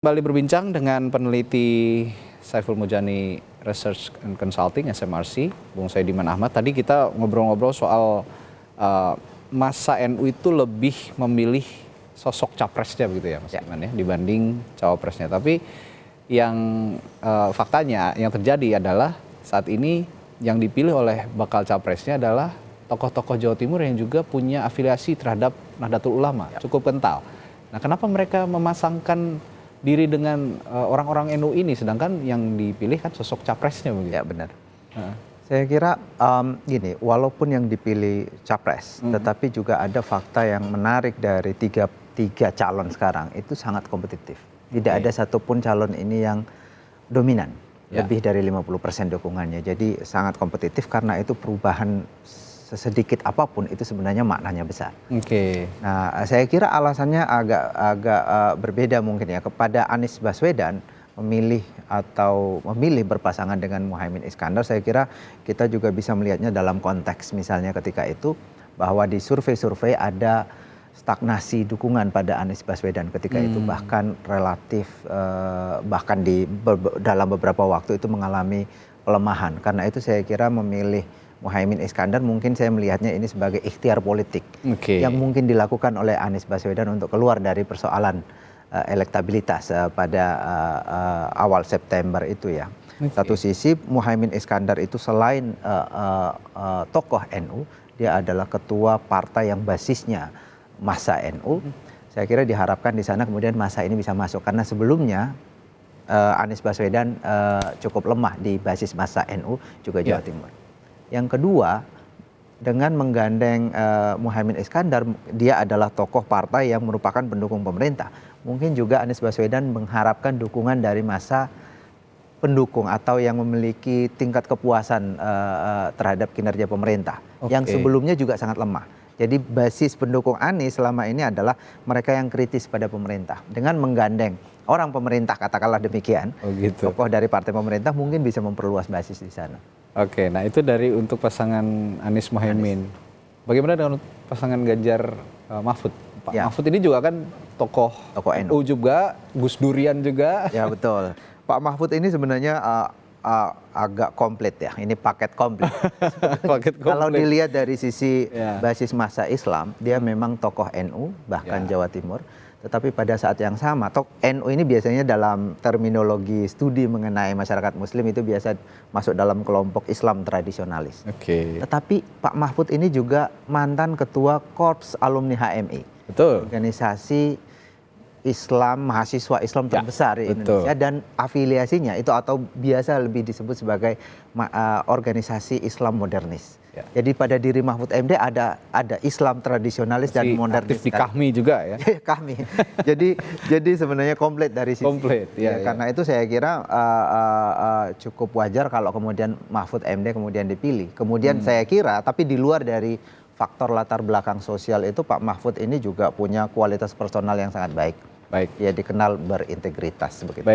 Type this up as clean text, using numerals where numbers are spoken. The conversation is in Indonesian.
Kembali berbincang dengan peneliti Saiful Mujani Research and Consulting (SMRC), Bung Saidiman Ahmad. Tadi kita ngobrol-ngobrol soal masa NU itu lebih memilih sosok capresnya begitu ya, Mas Iman ya, dibanding cawapresnya. Tapi yang faktanya yang terjadi adalah saat ini yang dipilih oleh bakal capresnya adalah tokoh-tokoh Jawa Timur yang juga punya afiliasi terhadap Nahdlatul Ulama, cukup kental. Nah, kenapa mereka memasangkan diri dengan orang-orang NU ini, sedangkan yang dipilih kan sosok capresnya begitu? Ya benar. Saya kira gini, walaupun yang dipilih capres, tetapi juga ada fakta yang menarik dari tiga calon sekarang itu sangat kompetitif. Tidak ada satupun calon ini yang dominan, lebih dari 50% dukungannya. Jadi sangat kompetitif karena itu perubahan sesedikit apapun itu sebenarnya maknanya besar. Nah, saya kira alasannya agak berbeda mungkin ya. Kepada Anies Baswedan memilih berpasangan dengan Muhaimin Iskandar, saya kira kita juga bisa melihatnya dalam konteks misalnya ketika itu bahwa di survei-survei ada stagnasi dukungan pada Anies Baswedan ketika itu, bahkan relatif bahkan dalam beberapa waktu itu mengalami pelemahan. Karena itu saya kira memilih Muhaimin Iskandar mungkin saya melihatnya ini sebagai ikhtiar politik yang mungkin dilakukan oleh Anies Baswedan untuk keluar dari persoalan elektabilitas pada awal September itu ya. Satu sisi Muhaimin Iskandar itu selain tokoh NU, dia adalah ketua partai yang basisnya massa NU. Saya kira diharapkan di sana kemudian massa ini bisa masuk, karena sebelumnya Anies Baswedan cukup lemah di basis massa NU juga Jawa Timur. Yang kedua, dengan menggandeng Muhaimin Iskandar, dia adalah tokoh partai yang merupakan pendukung pemerintah. Mungkin juga Anies Baswedan mengharapkan dukungan dari massa pendukung atau yang memiliki tingkat kepuasan terhadap kinerja pemerintah, yang sebelumnya juga sangat lemah. Jadi basis pendukung Anies selama ini adalah mereka yang kritis pada pemerintah. Dengan menggandeng orang pemerintah, katakanlah demikian, tokoh dari partai pemerintah mungkin bisa memperluas basis di sana. Oke, nah itu dari untuk pasangan Anies Muhaimin. Bagaimana dengan pasangan Ganjar Mahfud? Pak Mahfud ini juga kan tokoh NU juga, Gus Durian juga. Ya betul. Pak Mahfud ini sebenarnya agak komplit ya, ini paket komplit. Kalau dilihat dari sisi basis massa Islam, dia memang tokoh NU, bahkan Jawa Timur. Tetapi pada saat yang sama, NU ini biasanya dalam terminologi studi mengenai masyarakat muslim itu biasa masuk dalam kelompok Islam tradisionalis. Tetapi Pak Mahfud ini juga mantan ketua Korps Alumni HMI. Organisasi Islam, mahasiswa Islam terbesar di Indonesia, dan afiliasinya itu atau biasa lebih disebut sebagai organisasi Islam modernis. Jadi pada diri Mahfud MD ada Islam tradisionalis dan modernis. Aktif di KAHMI juga ya. KAHMI. jadi sebenarnya komplit dari sisi. Karena itu saya kira cukup wajar kalau kemudian Mahfud MD kemudian dipilih. Kemudian saya kira, tapi di luar dari faktor latar belakang sosial itu, Pak Mahfud ini juga punya kualitas personal yang sangat baik. Dia dikenal berintegritas begitu.